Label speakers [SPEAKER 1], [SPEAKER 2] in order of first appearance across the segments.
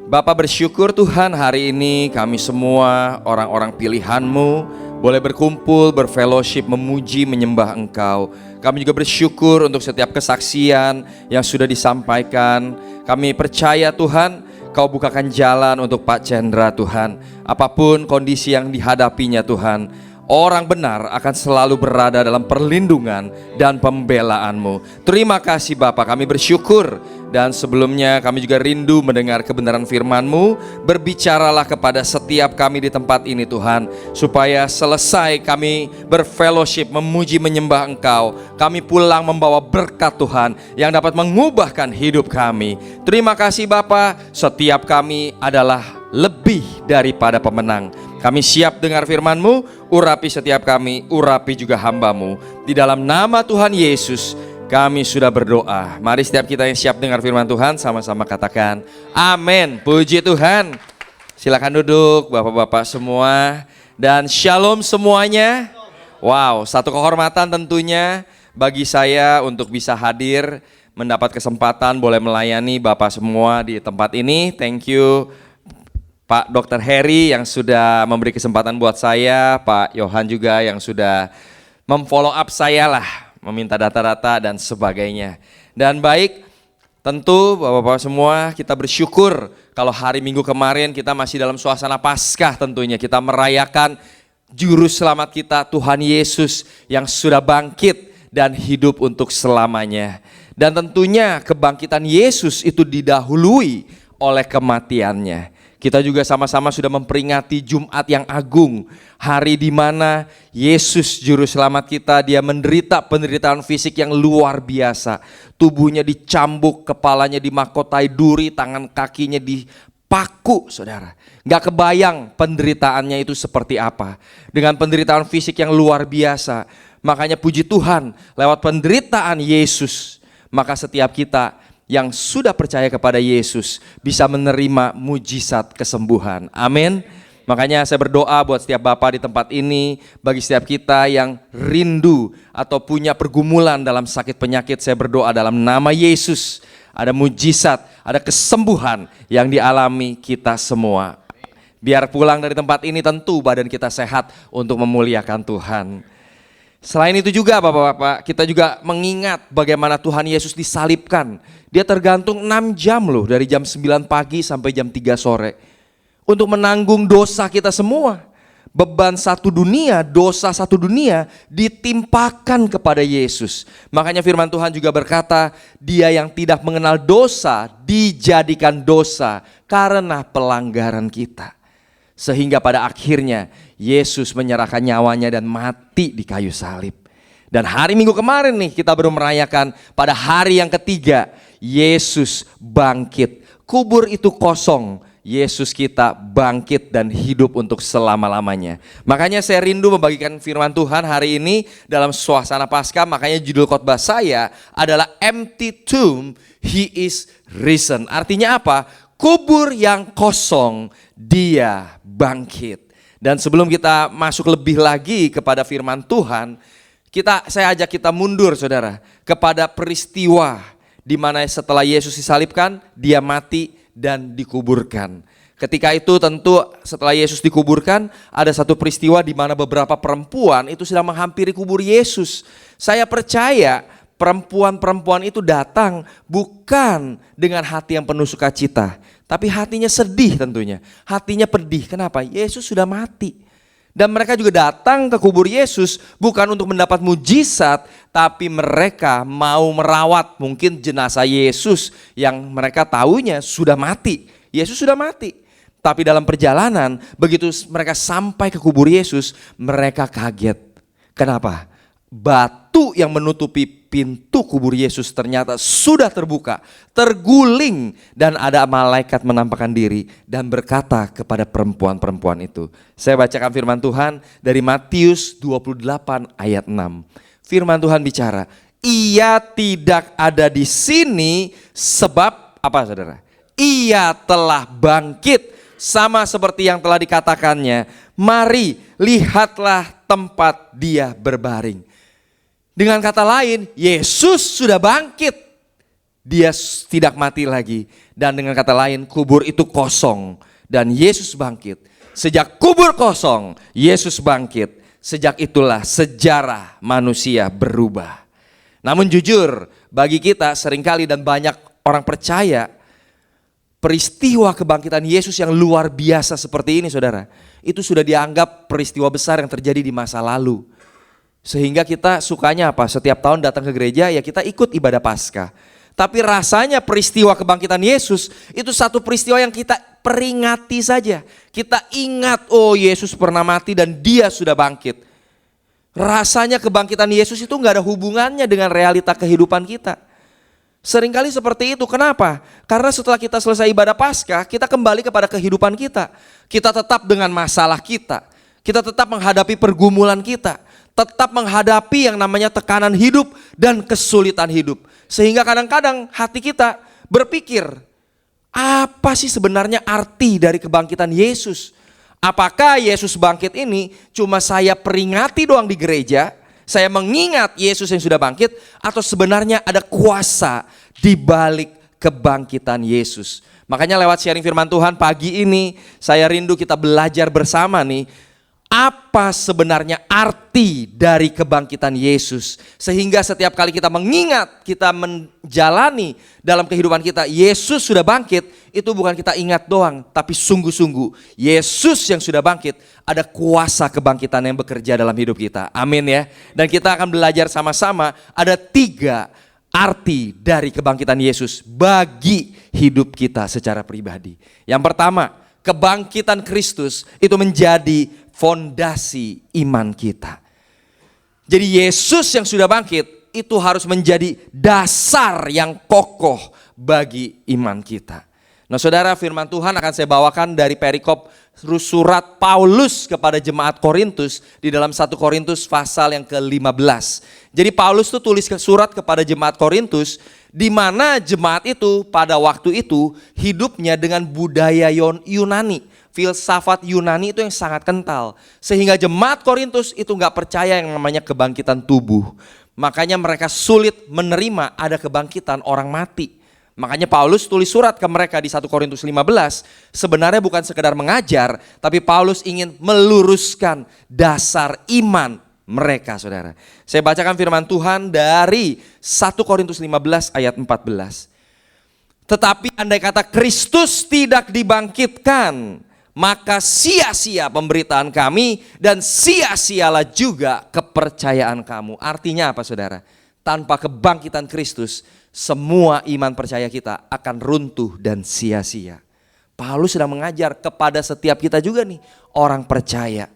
[SPEAKER 1] Bapa bersyukur Tuhan, hari ini kami semua orang-orang pilihan-Mu boleh berkumpul, berfellowship, memuji, menyembah Engkau. Kami juga bersyukur untuk setiap kesaksian yang sudah disampaikan. Kami percaya Tuhan, Kau bukakan jalan untuk Pak Chandra Tuhan. Apapun kondisi yang dihadapinya Tuhan, orang benar akan selalu berada dalam perlindungan dan pembelaan-Mu. Terima kasih Bapa, kami bersyukur. Dan sebelumnya kami juga rindu mendengar kebenaran firman-Mu. Berbicaralah kepada setiap kami di tempat ini Tuhan, supaya selesai kami berfellowship, memuji, menyembah Engkau, kami pulang membawa berkat Tuhan yang dapat mengubahkan hidup kami. Terima kasih Bapa, setiap kami adalah lebih daripada pemenang. Kami siap dengar firman-Mu, urapi setiap kami, urapi juga hamba-Mu. Di dalam nama Tuhan Yesus kami sudah berdoa. Mari setiap kita yang siap dengar firman Tuhan sama-sama katakan amin. Puji Tuhan. Silakan duduk Bapak-bapak semua. Dan shalom semuanya. Wow, satu kehormatan tentunya bagi saya untuk bisa hadir, mendapat kesempatan boleh melayani Bapak semua di tempat ini. Thank you Pak Dr. Heri yang sudah memberi kesempatan buat saya, Pak Yohan juga yang sudah memfollow up saya lah, meminta data-data dan sebagainya. Dan baik, tentu Bapak-bapak semua kita bersyukur kalau hari Minggu kemarin kita masih dalam suasana Paskah tentunya. Kita merayakan Juru Selamat kita Tuhan Yesus yang sudah bangkit dan hidup untuk selamanya. Dan tentunya kebangkitan Yesus itu didahului oleh kematiannya. Kita juga sama-sama sudah memperingati Jumat yang agung, hari di mana Yesus Juru Selamat kita, dia menderita penderitaan fisik yang luar biasa. Tubuhnya dicambuk, kepalanya dimahkotai duri, tangan kakinya dipaku, saudara. Gak kebayang penderitaannya itu seperti apa. Dengan penderitaan fisik yang luar biasa, makanya puji Tuhan lewat penderitaan Yesus, maka setiap kita yang sudah percaya kepada Yesus bisa menerima mujizat kesembuhan. Amin. Makanya saya berdoa buat setiap Bapak di tempat ini, bagi setiap kita yang rindu atau punya pergumulan dalam sakit penyakit, saya berdoa dalam nama Yesus ada mujizat, ada kesembuhan yang dialami kita semua. Biar pulang dari tempat ini tentu badan kita sehat untuk memuliakan Tuhan. Selain itu juga Bapak-bapak, kita juga mengingat bagaimana Tuhan Yesus disalibkan. Dia tergantung 6 jam loh, dari jam 9 pagi sampai jam 3 sore. Untuk menanggung dosa kita semua. Beban satu dunia, dosa satu dunia ditimpakan kepada Yesus. Makanya firman Tuhan juga berkata, dia yang tidak mengenal dosa dijadikan dosa karena pelanggaran kita. Sehingga pada akhirnya Yesus menyerahkan nyawanya dan mati di kayu salib. Dan hari Minggu kemarin nih kita baru merayakan pada hari yang ketiga Yesus bangkit. Kubur itu kosong, Yesus kita bangkit dan hidup untuk selama-lamanya. Makanya saya rindu membagikan firman Tuhan hari ini dalam suasana Paskah. Makanya judul khotbah saya adalah Empty Tomb, He is Risen. Artinya apa? Kubur yang kosong, dia bangkit. Dan sebelum kita masuk lebih lagi kepada firman Tuhan, saya ajak kita mundur saudara, kepada peristiwa di mana setelah Yesus disalibkan, dia mati dan dikuburkan. Ketika itu tentu setelah Yesus dikuburkan, ada satu peristiwa di mana beberapa perempuan itu sedang menghampiri kubur Yesus. Saya percaya perempuan-perempuan itu datang bukan dengan hati yang penuh sukacita, tapi hatinya sedih tentunya. Hatinya pedih, kenapa? Yesus sudah mati. Dan mereka juga datang ke kubur Yesus bukan untuk mendapat mujizat, tapi mereka mau merawat mungkin jenazah Yesus yang mereka tahunya sudah mati. Yesus sudah mati. Tapi dalam perjalanan, begitu mereka sampai ke kubur Yesus, mereka kaget. Kenapa? Batu yang menutupi pintu kubur Yesus ternyata sudah terbuka, terguling, dan ada malaikat menampakkan diri dan berkata kepada perempuan-perempuan itu. Saya bacakan firman Tuhan dari Matius 28 ayat 6. Firman Tuhan bicara, ia tidak ada di sini sebab apa saudara? Ia telah bangkit sama seperti yang telah dikatakannya. Mari lihatlah tempat dia berbaring. Dengan kata lain, Yesus sudah bangkit. dia tidak mati lagi. Dan dengan kata lain, kubur itu kosong dan Yesus bangkit. Sejak kubur kosong, Yesus bangkit. Sejak itulah sejarah manusia berubah. Namun jujur, bagi kita seringkali dan banyak orang percaya, peristiwa kebangkitan Yesus yang luar biasa seperti ini saudara, itu sudah dianggap peristiwa besar yang terjadi di masa lalu. Sehingga kita sukanya apa? Setiap tahun datang ke gereja ya kita ikut ibadah Paskah. Tapi rasanya peristiwa kebangkitan Yesus itu satu peristiwa yang kita peringati saja. Kita ingat, oh Yesus pernah mati dan dia sudah bangkit. Rasanya kebangkitan Yesus itu gak ada hubungannya dengan realita kehidupan kita. Seringkali seperti itu, kenapa? Karena setelah kita selesai ibadah Paskah, kita kembali kepada kehidupan kita. Kita tetap dengan masalah kita. Kita tetap menghadapi pergumulan kita. Tetap menghadapi yang namanya tekanan hidup dan kesulitan hidup. Sehingga kadang-kadang hati kita berpikir, apa sih sebenarnya arti dari kebangkitan Yesus? Apakah Yesus bangkit ini cuma saya peringati doang di gereja, saya mengingat Yesus yang sudah bangkit, atau sebenarnya ada kuasa di balik kebangkitan Yesus? Makanya lewat sharing firman Tuhan pagi ini, saya rindu kita belajar bersama nih, apa sebenarnya arti dari kebangkitan Yesus. Sehingga setiap kali kita mengingat, kita menjalani dalam kehidupan kita, Yesus sudah bangkit, itu bukan kita ingat doang, tapi sungguh-sungguh Yesus yang sudah bangkit, ada kuasa kebangkitan yang bekerja dalam hidup kita. Amin ya. Dan kita akan belajar sama-sama ada 3 arti dari kebangkitan Yesus bagi hidup kita secara pribadi. Yang pertama, kebangkitan Kristus itu menjadi fondasi iman kita. Jadi Yesus yang sudah bangkit itu harus menjadi dasar yang kokoh bagi iman kita. Nah saudara, firman Tuhan akan saya bawakan dari perikop surat Paulus kepada jemaat Korintus di dalam 1 Korintus pasal yang ke-15. Jadi Paulus tuh tulis surat kepada jemaat Korintus, di mana jemaat itu pada waktu itu hidupnya dengan budaya Yunani. Filsafat Yunani itu yang sangat kental. Sehingga jemaat Korintus itu gak percaya yang namanya kebangkitan tubuh. Makanya mereka sulit menerima ada kebangkitan orang mati. Makanya Paulus tulis surat ke mereka di 1 Korintus 15. Sebenarnya bukan sekedar mengajar, tapi Paulus ingin meluruskan dasar iman mereka saudara. Saya bacakan firman Tuhan dari 1 Korintus 15 ayat 14. Tetapi andai kata Kristus tidak dibangkitkan, maka sia-sia pemberitaan kami dan sia-sialah juga kepercayaan kamu. Artinya apa saudara? Tanpa kebangkitan Kristus, semua iman percaya kita akan runtuh dan sia-sia. Paulus sedang mengajar kepada setiap kita juga nih, orang percaya.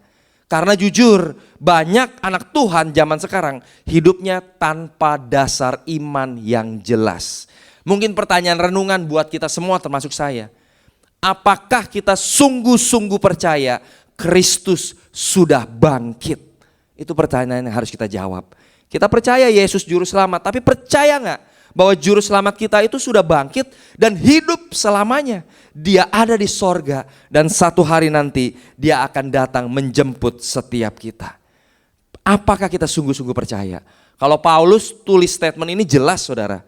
[SPEAKER 1] Karena jujur, banyak anak Tuhan zaman sekarang hidupnya tanpa dasar iman yang jelas. Mungkin pertanyaan renungan buat kita semua termasuk saya. Apakah kita sungguh-sungguh percaya Kristus sudah bangkit? Itu pertanyaan yang harus kita jawab. Kita percaya Yesus juru selamat, tapi percaya gak bahwa juru selamat kita itu sudah bangkit dan hidup selamanya? Dia ada di sorga dan satu hari nanti dia akan datang menjemput setiap kita. Apakah kita sungguh-sungguh percaya? Kalau Paulus tulis statement ini jelas saudara.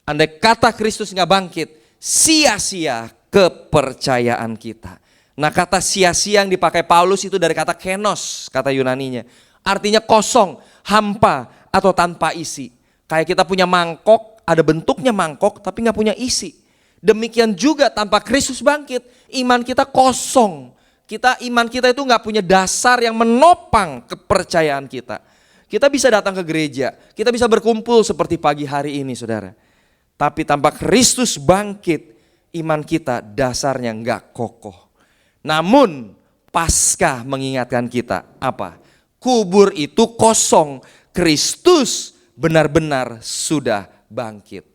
[SPEAKER 1] Andai kata Kristus gak bangkit, sia-sia kepercayaan kita. Nah kata sia-sia yang dipakai Paulus itu dari kata kenos, kata Yunaninya. Artinya kosong, hampa atau tanpa isi. Kayak kita punya mangkok, ada bentuknya mangkok tapi gak punya isi. Demikian juga tanpa Kristus bangkit, iman kita kosong. Iman kita itu gak punya dasar yang menopang kepercayaan kita. Kita bisa datang ke gereja, kita bisa berkumpul seperti pagi hari ini saudara. Tapi tanpa Kristus bangkit, iman kita dasarnya gak kokoh. Namun Paskah mengingatkan kita apa? Kubur itu kosong, Kristus benar-benar sudah bangkit.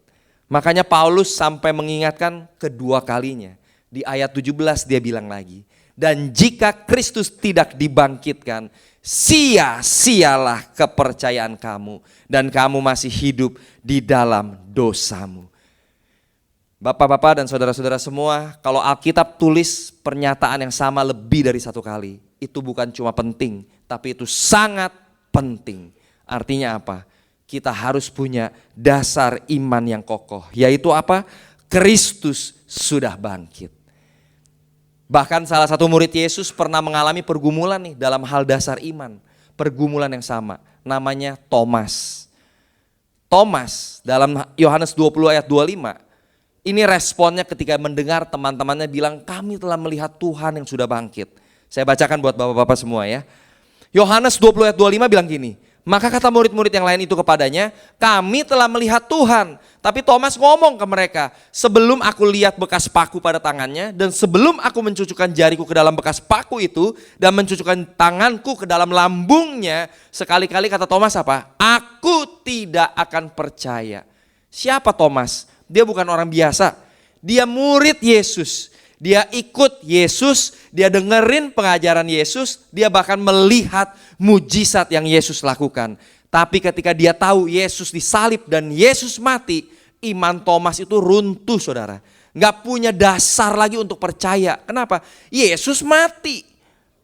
[SPEAKER 1] Makanya Paulus sampai mengingatkan kedua kalinya. Di ayat 17 dia bilang lagi, dan jika Kristus tidak dibangkitkan, sia-sialah kepercayaan kamu dan kamu masih hidup di dalam dosamu. Bapak-bapak dan saudara-saudara semua, kalau Alkitab tulis pernyataan yang sama lebih dari satu kali, itu bukan cuma penting, tapi itu sangat penting. Artinya apa? kita harus punya dasar iman yang kokoh. Yaitu apa? Kristus sudah bangkit. Bahkan salah satu murid Yesus pernah mengalami pergumulan nih dalam hal dasar iman. Pergumulan yang sama, namanya Thomas. Thomas dalam Yohanes 20 ayat 25, ini responnya ketika mendengar teman-temannya bilang, kami telah melihat Tuhan yang sudah bangkit. Saya bacakan buat bapak-bapak semua ya. Yohanes 20 ayat 25 bilang gini, maka kata murid-murid yang lain itu kepadanya, kami telah melihat Tuhan. Tapi Thomas ngomong ke mereka, sebelum aku lihat bekas paku pada tangannya, dan sebelum aku mencucukkan jariku ke dalam bekas paku itu, dan mencucukkan tanganku ke dalam lambungnya, sekali-kali kata Thomas apa? Aku tidak akan percaya. Siapa Thomas? Dia bukan orang biasa, dia murid Yesus. Dia ikut Yesus, dia dengerin pengajaran Yesus, dia bahkan melihat mujizat yang Yesus lakukan. Tapi ketika dia tahu Yesus disalib dan Yesus mati, iman Thomas itu runtuh saudara. Gak punya dasar lagi untuk percaya. Kenapa? Yesus mati.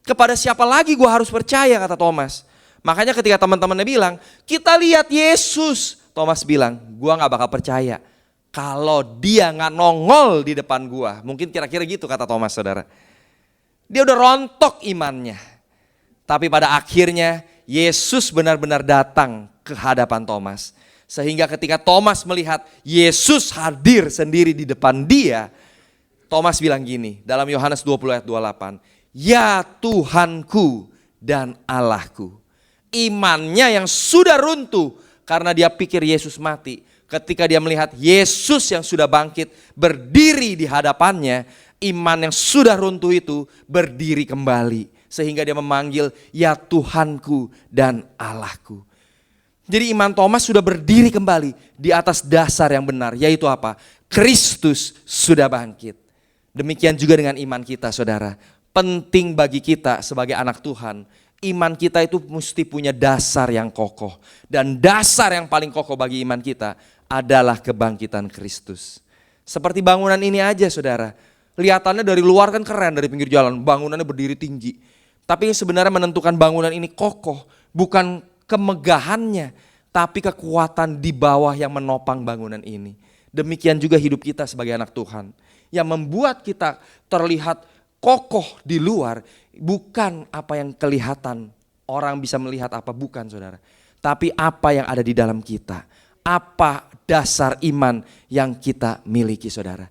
[SPEAKER 1] Kepada siapa lagi gue harus percaya, kata Thomas. Makanya ketika teman-temannya bilang, kita lihat Yesus. Thomas bilang, gue gak bakal percaya kalau dia gak nongol di depan gua. Mungkin kira-kira gitu kata Thomas saudara. Dia udah rontok imannya. Tapi pada akhirnya Yesus benar-benar datang ke hadapan Thomas. Sehingga ketika Thomas melihat Yesus hadir sendiri di depan dia, Thomas bilang gini dalam Yohanes 20 ayat 28. Ya Tuhanku dan Allahku. Imannya yang sudah runtuh karena dia pikir Yesus mati. Ketika dia melihat Yesus yang sudah bangkit berdiri di hadapannya, iman yang sudah runtuh itu berdiri kembali. Sehingga dia memanggil, ya Tuhanku dan Allahku. Jadi iman Thomas sudah berdiri kembali di atas dasar yang benar, yaitu apa? Kristus sudah bangkit. Demikian juga dengan iman kita saudara. Penting bagi kita sebagai anak Tuhan, iman kita itu mesti punya dasar yang kokoh. Dan dasar yang paling kokoh bagi iman kita adalah kebangkitan Kristus. Seperti bangunan ini aja saudara. Kelihatannya dari luar kan keren, dari pinggir jalan, bangunannya berdiri tinggi. Tapi sebenarnya menentukan bangunan ini kokoh bukan kemegahannya, tapi kekuatan di bawah yang menopang bangunan ini. Demikian juga hidup kita sebagai anak Tuhan. Yang membuat kita terlihat kokoh di luar bukan apa yang kelihatan. Orang bisa melihat apa, bukan saudara. Tapi apa yang ada di dalam kita. Apa dasar iman yang kita miliki saudara.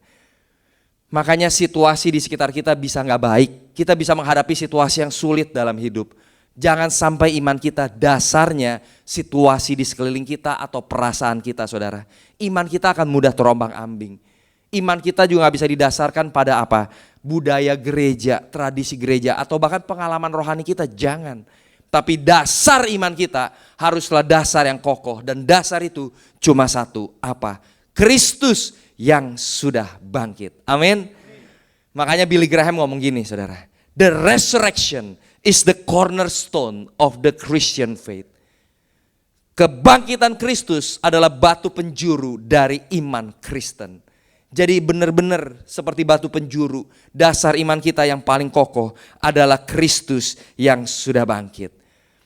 [SPEAKER 1] Makanya situasi di sekitar kita bisa gak baik. Kita bisa menghadapi situasi yang sulit dalam hidup. Jangan sampai iman kita dasarnya situasi di sekeliling kita atau perasaan kita saudara. Iman kita akan mudah terombang ambing. Iman kita juga gak bisa didasarkan pada apa? Budaya gereja, tradisi gereja atau bahkan pengalaman rohani kita, jangan. Tapi dasar iman kita haruslah dasar yang kokoh. Dan dasar itu cuma satu, apa? Kristus yang sudah bangkit. Amin. Makanya Billy Graham ngomong gini saudara. The resurrection is the cornerstone of the Christian faith. Kebangkitan Kristus adalah batu penjuru dari iman Kristen. Jadi benar-benar seperti batu penjuru. Dasar iman kita yang paling kokoh adalah Kristus yang sudah bangkit.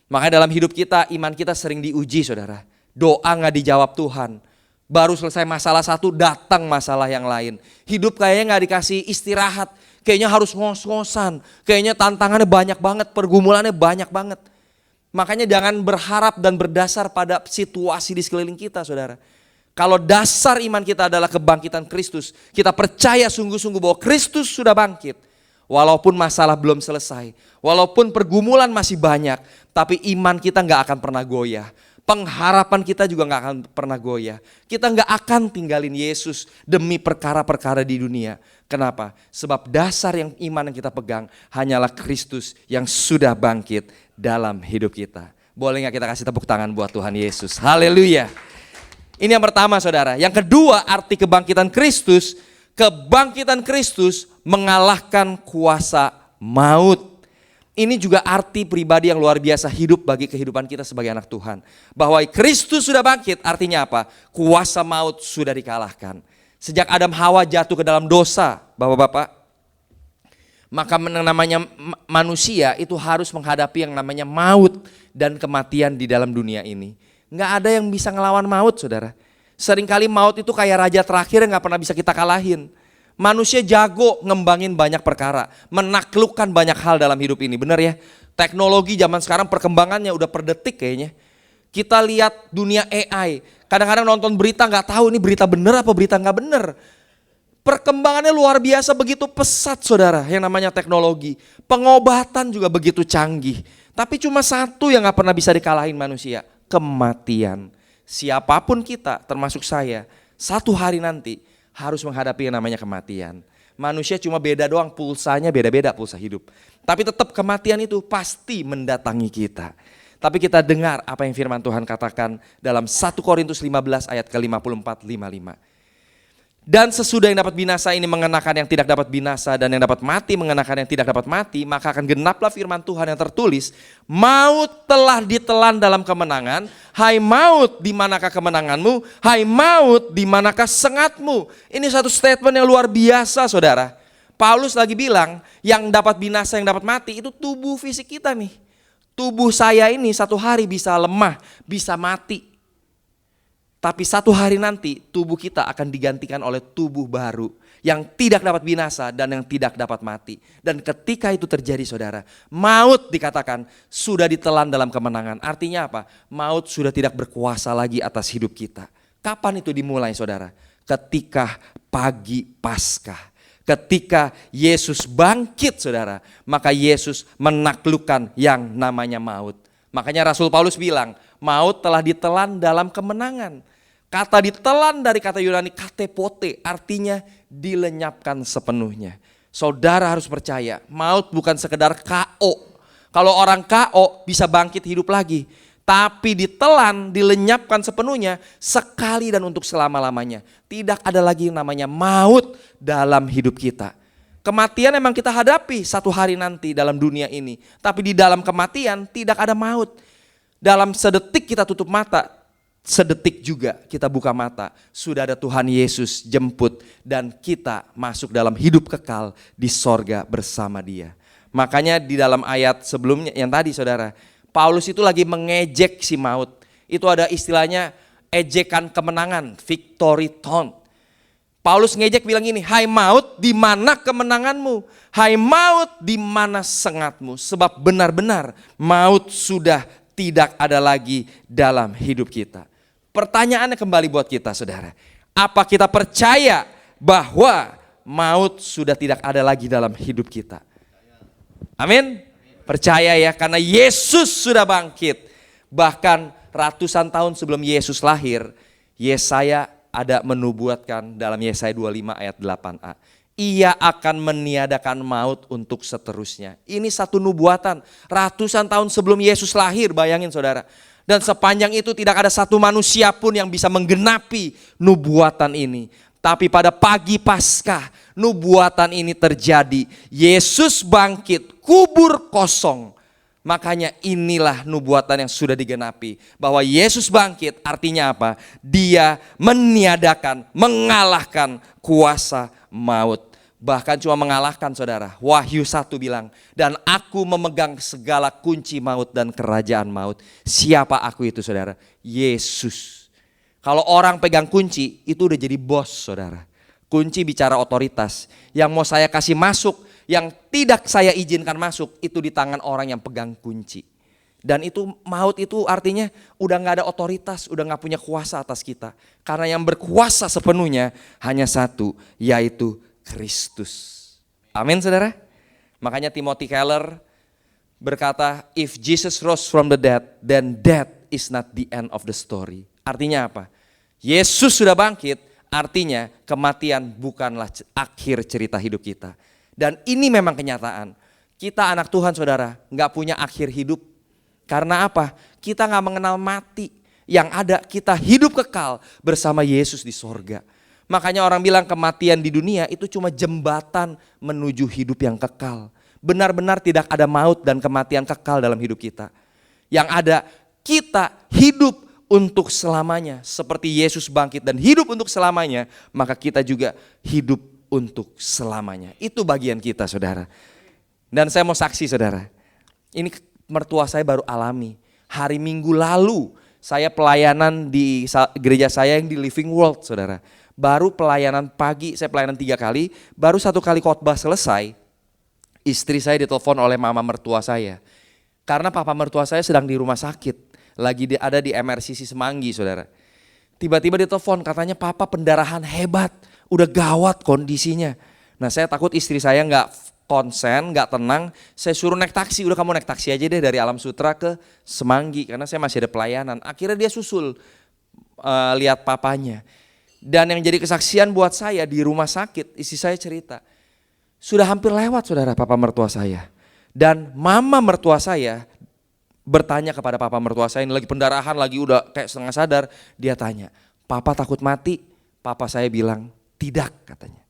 [SPEAKER 1] Makanya dalam hidup kita, iman kita sering diuji saudara. Doa gak dijawab Tuhan. Baru selesai masalah satu, datang masalah yang lain. Hidup kayaknya gak dikasih istirahat. Kayaknya harus ngos-ngosan. Kayaknya tantangannya banyak banget, pergumulannya banyak banget. Makanya jangan berharap dan berdasar pada situasi di sekeliling kita saudara. Kalau dasar iman kita adalah kebangkitan Kristus, kita percaya sungguh-sungguh bahwa Kristus sudah bangkit. Walaupun masalah belum selesai, walaupun pergumulan masih banyak, tapi iman kita gak akan pernah goyah. Pengharapan kita juga gak akan pernah goyah. Kita gak akan tinggalin Yesus demi perkara-perkara di dunia. Kenapa? Sebab dasar yang iman yang kita pegang hanyalah Kristus yang sudah bangkit dalam hidup kita. Boleh gak kita kasih tepuk tangan buat Tuhan Yesus? Haleluya. Ini yang pertama saudara. Yang kedua, arti kebangkitan Kristus. Kebangkitan Kristus mengalahkan kuasa maut. Ini juga arti pribadi yang luar biasa hidup bagi kehidupan kita sebagai anak Tuhan. Bahwa Kristus sudah bangkit artinya apa? Kuasa maut sudah dikalahkan. Sejak Adam Hawa jatuh ke dalam dosa, Bapak-bapak, maka yang namanya manusia itu harus menghadapi yang namanya maut dan kematian di dalam dunia ini. Nggak ada yang bisa ngelawan maut, saudara. Seringkali maut itu kayak raja terakhir yang nggak pernah bisa kita kalahin. Manusia jago ngembangin banyak perkara, menaklukkan banyak hal dalam hidup ini, benar ya? Teknologi zaman sekarang perkembangannya udah per detik kayaknya. Kita lihat dunia AI, kadang-kadang nonton berita nggak tahu ini berita benar apa berita nggak benar. Perkembangannya luar biasa, begitu pesat saudara, yang namanya teknologi. Pengobatan juga begitu canggih. Tapi cuma satu yang gak pernah bisa dikalahin manusia, kematian. Siapapun kita, termasuk saya, satu hari nanti harus menghadapi yang namanya kematian. Manusia cuma beda doang, pulsanya beda-beda, pulsa hidup. Tapi tetap kematian itu pasti mendatangi kita. Tapi kita dengar apa yang firman Tuhan katakan dalam 1 Korintus 15 ayat ke-54-55. Dan sesudah yang dapat binasa ini mengenakan yang tidak dapat binasa, dan yang dapat mati mengenakan yang tidak dapat mati, maka akan genaplah firman Tuhan yang tertulis, maut telah ditelan dalam kemenangan. Hai maut, di manakah kemenanganmu? Hai maut, di manakah sengatmu? Ini satu statement yang luar biasa saudara. Paulus lagi bilang, yang dapat binasa, yang dapat mati itu tubuh fisik kita nih. Tubuh saya ini satu hari bisa lemah, bisa mati. Tapi satu hari nanti tubuh kita akan digantikan oleh tubuh baru yang tidak dapat binasa dan yang tidak dapat mati. Dan ketika itu terjadi saudara, maut dikatakan sudah ditelan dalam kemenangan. Artinya apa? Maut sudah tidak berkuasa lagi atas hidup kita. Kapan itu dimulai saudara? Ketika pagi Paskah. Ketika Yesus bangkit saudara, maka Yesus menaklukkan yang namanya maut. Makanya Rasul Paulus bilang, maut telah ditelan dalam kemenangan. Kata ditelan dari kata Yunani katepote, artinya dilenyapkan sepenuhnya. Saudara harus percaya, maut bukan sekedar KO. Kalau orang KO bisa bangkit hidup lagi. Tapi ditelan, dilenyapkan sepenuhnya sekali dan untuk selama-lamanya. Tidak ada lagi yang namanya maut dalam hidup kita. Kematian memang kita hadapi satu hari nanti dalam dunia ini. Tapi di dalam kematian tidak ada maut. Dalam sedetik kita tutup mata, sedetik juga kita buka mata. Sudah ada Tuhan Yesus jemput dan kita masuk dalam hidup kekal di sorga bersama Dia. Makanya di dalam ayat sebelumnya yang tadi saudara, Paulus itu lagi mengejek si maut. Itu ada istilahnya ejekan kemenangan, victory taunt. Paulus ngejek bilang gini, hai maut, di mana kemenanganmu? Hai maut, di mana sengatmu? Sebab benar-benar maut sudah tidak ada lagi dalam hidup kita. Pertanyaannya kembali buat kita saudara. Apa kita percaya bahwa maut sudah tidak ada lagi dalam hidup kita? Amin. Percaya ya, karena Yesus sudah bangkit. Bahkan ratusan tahun sebelum Yesus lahir, Yesaya ada menubuatkan dalam Yesaya 25 ayat 8a. Ia akan meniadakan maut untuk seterusnya. Ini satu nubuatan ratusan tahun sebelum Yesus lahir, bayangin saudara. Dan sepanjang itu tidak ada satu manusia pun yang bisa menggenapi nubuatan ini. Tapi pada pagi Paskah nubuatan ini terjadi. Yesus bangkit, kubur kosong. Makanya inilah nubuatan yang sudah digenapi. Bahwa Yesus bangkit artinya apa? Dia meniadakan, mengalahkan kuasa maut. Bahkan cuma mengalahkan saudara. Wahyu 1 bilang, dan aku memegang segala kunci maut dan kerajaan maut. Siapa aku itu saudara? Yesus. Kalau orang pegang kunci itu udah jadi bos saudara. Kunci bicara otoritas. Yang mau saya kasih masuk, yang tidak saya izinkan masuk itu di tangan orang yang pegang kunci. Dan itu maut itu artinya udah gak ada otoritas, udah gak punya kuasa atas kita. Karena yang berkuasa sepenuhnya hanya satu, yaitu Kristus. Amin saudara. Makanya Timothy Keller berkata, if Jesus rose from the dead, then death is not the end of the story. Artinya apa? Yesus sudah bangkit, artinya kematian bukanlah akhir cerita hidup kita. Dan ini memang kenyataan. Kita anak Tuhan saudara, gak punya akhir hidup. Karena apa? Kita gak mengenal mati. Yang ada kita hidup kekal bersama Yesus di sorga. Makanya orang bilang kematian di dunia itu cuma jembatan menuju hidup yang kekal. Benar-benar tidak ada maut dan kematian kekal dalam hidup kita. Yang ada kita hidup untuk selamanya. Seperti Yesus bangkit dan hidup untuk selamanya, maka kita juga hidup untuk selamanya. Itu bagian kita saudara. Dan saya mau saksi saudara. Ini mertua saya baru alami. Hari Minggu lalu Saya pelayanan di gereja saya yang di Living World, saudara. Baru pelayanan pagi, saya pelayanan 3 kali, baru 1 kali khotbah selesai, istri saya ditelepon oleh mama mertua saya. Karena papa mertua saya sedang di rumah sakit, lagi ada di MRCC Semanggi, saudara. Tiba-tiba ditelepon, katanya papa pendarahan hebat, udah gawat kondisinya. Nah saya takut istri saya nggak konsen, nggak tenang, saya suruh naik taksi. Udah kamu naik taksi aja deh dari Alam Sutra ke Semanggi, karena saya masih ada pelayanan. Akhirnya dia susul lihat papanya. Dan yang jadi kesaksian buat saya di rumah sakit, istri saya cerita, sudah hampir lewat saudara papa mertua saya. Dan mama mertua saya bertanya kepada papa mertua saya, ini lagi pendarahan, lagi udah kayak setengah sadar. Dia tanya, papa takut mati? Papa saya bilang, tidak katanya.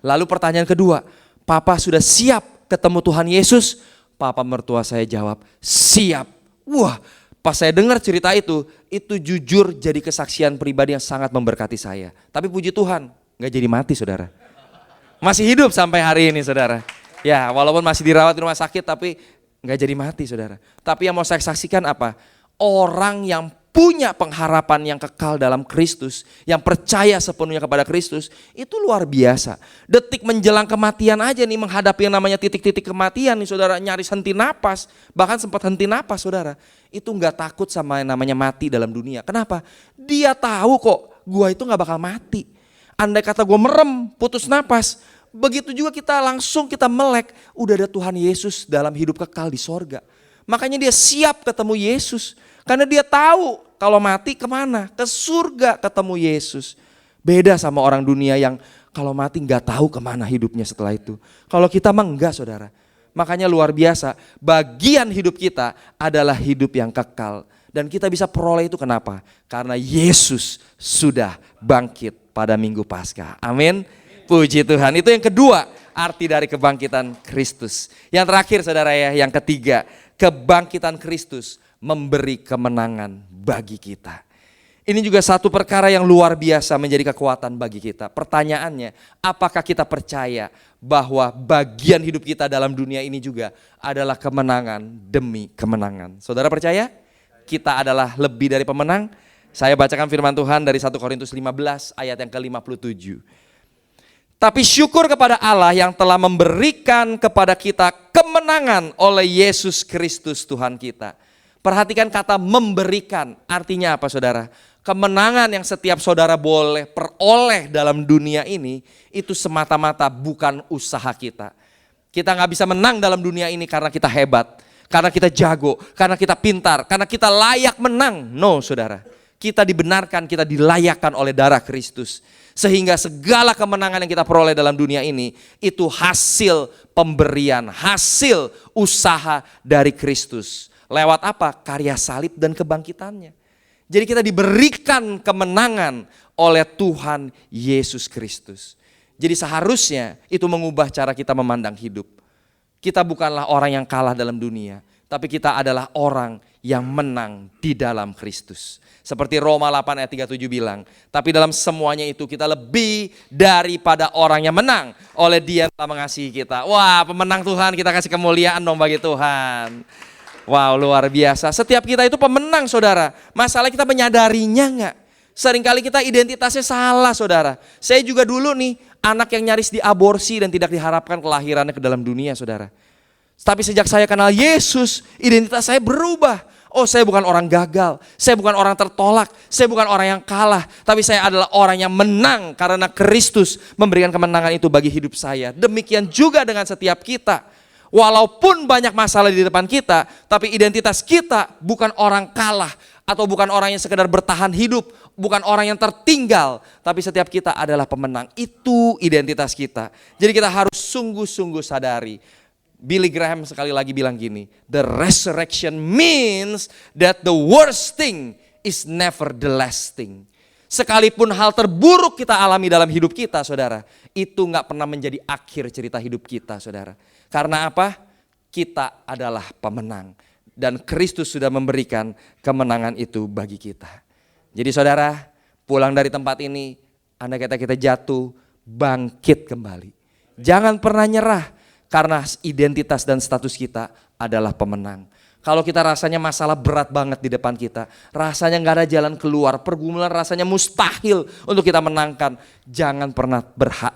[SPEAKER 1] Lalu pertanyaan kedua, papa sudah siap ketemu Tuhan Yesus? Papa mertua saya jawab, siap. Wah, pas saya dengar cerita itu jujur jadi kesaksian pribadi yang sangat memberkati saya. Tapi puji Tuhan, gak jadi mati saudara. Masih hidup sampai hari ini saudara. Ya walaupun masih dirawat di rumah sakit tapi gak jadi mati saudara. Tapi yang mau saya saksikan apa? Orang yang punya pengharapan yang kekal dalam Kristus, yang percaya sepenuhnya kepada Kristus, itu luar biasa. Detik menjelang kematian aja nih, menghadapi yang namanya titik-titik kematian nih saudara, nyaris henti napas, bahkan sempat henti napas saudara. Itu gak takut sama yang namanya mati dalam dunia. Kenapa? Dia tahu kok gua itu gak bakal mati. Andai kata gua merem, putus napas, begitu juga kita langsung kita melek, udah ada Tuhan Yesus dalam hidup kekal di sorga. Makanya dia siap ketemu Yesus. Karena dia tahu kalau mati kemana? Ke surga ketemu Yesus. Beda sama orang dunia yang kalau mati gak tahu kemana hidupnya setelah itu. Kalau kita mah enggak saudara. Makanya luar biasa, bagian hidup kita adalah hidup yang kekal. Dan kita bisa peroleh itu kenapa? Karena Yesus sudah bangkit pada Minggu Paskah. Amin. Puji Tuhan. Itu yang kedua, arti dari kebangkitan Kristus. Yang terakhir saudara ya, yang ketiga, kebangkitan Kristus memberi kemenangan bagi kita. Ini juga satu perkara yang luar biasa menjadi kekuatan bagi kita. Pertanyaannya, apakah kita percaya bahwa bagian hidup kita dalam dunia ini juga adalah kemenangan demi kemenangan? Saudara percaya? Kita adalah lebih dari pemenang? Saya bacakan firman Tuhan dari 1 Korintus 15 ayat yang ke-57. Tapi syukur kepada Allah yang telah memberikan kepada kita kemenangan oleh Yesus Kristus Tuhan kita. Perhatikan kata memberikan, artinya apa saudara? Kemenangan yang setiap saudara boleh peroleh dalam dunia ini, itu semata-mata bukan usaha kita. Kita gak bisa menang dalam dunia ini karena kita hebat, karena kita jago, karena kita pintar, karena kita layak menang. No saudara, kita dibenarkan, kita dilayakkan oleh darah Kristus. Sehingga segala kemenangan yang kita peroleh dalam dunia ini, itu hasil pemberian, hasil usaha dari Kristus. Lewat apa? Karya salib dan kebangkitannya. Jadi kita diberikan kemenangan oleh Tuhan Yesus Kristus. Jadi seharusnya itu mengubah cara kita memandang hidup. Kita bukanlah orang yang kalah dalam dunia, tapi kita adalah orang yang menang di dalam Kristus. Seperti Roma 8 ayat 37 bilang, tapi dalam semuanya itu kita lebih daripada orang yang menang oleh Dia yang telah mengasihi kita. Wah, pemenang Tuhan, kita kasih kemuliaan dong bagi Tuhan. Wow, luar biasa. Setiap kita itu pemenang saudara. Masalah kita menyadarinya enggak? Seringkali kita identitasnya salah saudara. Saya juga dulu nih anak yang nyaris diaborsi dan tidak diharapkan kelahirannya ke dalam dunia saudara. Tapi sejak saya kenal Yesus, identitas saya berubah. Oh, saya bukan orang gagal, saya bukan orang tertolak, saya bukan orang yang kalah. Tapi saya adalah orang yang menang karena Kristus memberikan kemenangan itu bagi hidup saya. Demikian juga dengan setiap kita. Walaupun banyak masalah di depan kita, tapi identitas kita bukan orang kalah atau bukan orang yang sekedar bertahan hidup, bukan orang yang tertinggal, tapi setiap kita adalah pemenang. Itu identitas kita. Jadi kita harus sungguh-sungguh sadari. Billy Graham sekali lagi bilang gini, the resurrection means that the worst thing is never the last thing. Sekalipun hal terburuk kita alami dalam hidup kita saudara, itu gak pernah menjadi akhir cerita hidup kita saudara. Karena apa? Kita adalah pemenang. Dan Kristus sudah memberikan kemenangan itu bagi kita. Jadi saudara, pulang dari tempat ini, andai kata kita jatuh, bangkit kembali. Jangan pernah nyerah, karena identitas dan status kita adalah pemenang. Kalau kita rasanya masalah berat banget di depan kita, rasanya nggak ada jalan keluar, pergumulan rasanya mustahil untuk kita menangkan, jangan pernah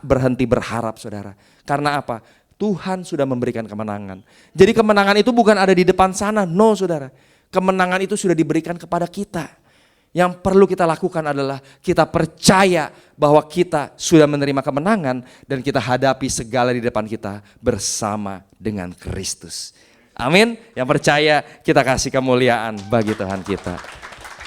[SPEAKER 1] berhenti berharap, saudara. Karena apa? Tuhan sudah memberikan kemenangan. Jadi kemenangan itu bukan ada di depan sana, no saudara. Kemenangan itu sudah diberikan kepada kita. Yang perlu kita lakukan adalah kita percaya bahwa kita sudah menerima kemenangan dan kita hadapi segala di depan kita bersama dengan Kristus. Amin. Yang percaya kita kasih kemuliaan bagi Tuhan kita.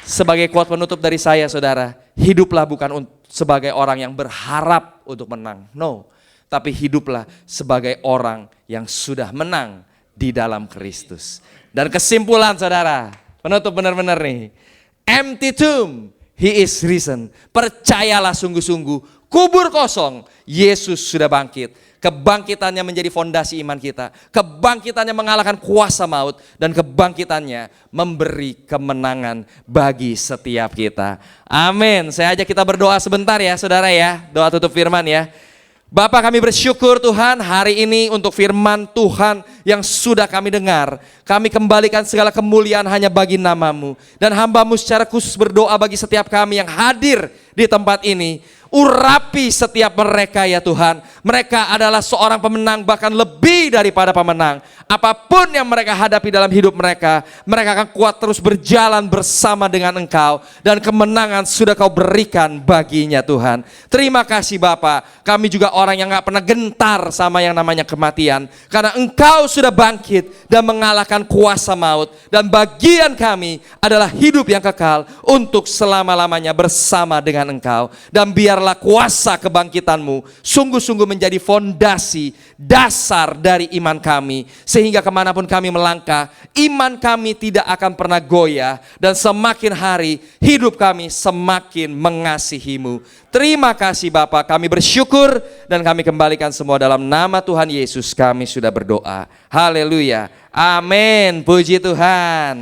[SPEAKER 1] Sebagai quote penutup dari saya, saudara, hiduplah bukan sebagai orang yang berharap untuk menang. No, tapi hiduplah sebagai orang yang sudah menang di dalam Kristus. Dan kesimpulan, saudara, penutup benar-benar nih. Empty tomb, he is risen. Percayalah sungguh-sungguh, kubur kosong, Yesus sudah bangkit. Kebangkitannya menjadi fondasi iman kita. Kebangkitannya mengalahkan kuasa maut. Dan kebangkitannya memberi kemenangan bagi setiap kita. Amin. Saya ajak kita berdoa sebentar ya saudara ya. Doa tutup firman ya. Bapa, kami bersyukur Tuhan hari ini untuk firman Tuhan yang sudah kami dengar. Kami kembalikan segala kemuliaan hanya bagi nama-Mu. Dan hamba-Mu secara khusus berdoa bagi setiap kami yang hadir di tempat ini. Urapi setiap mereka ya Tuhan. Mereka adalah seorang pemenang, bahkan lebih daripada pemenang. Apapun yang mereka hadapi dalam hidup mereka, mereka akan kuat terus berjalan bersama dengan Engkau. Dan kemenangan sudah Kau berikan baginya Tuhan. Terima kasih Bapa. Kami juga orang yang gak pernah gentar sama yang namanya kematian. Karena Engkau sudah bangkit dan mengalahkan kuasa maut. Dan bagian kami adalah hidup yang kekal untuk selama-lamanya bersama dengan Engkau. Dan biarlah kuasa kebangkitan-Mu sungguh-sungguh menjadi fondasi dasar dari iman kami. Sehingga kemanapun kami melangkah, iman kami tidak akan pernah goyah. Dan semakin hari hidup kami semakin mengasihi-Mu. Terima kasih Bapa, kami bersyukur dan kami kembalikan semua dalam nama Tuhan Yesus kami sudah berdoa. Haleluya, amin, puji Tuhan.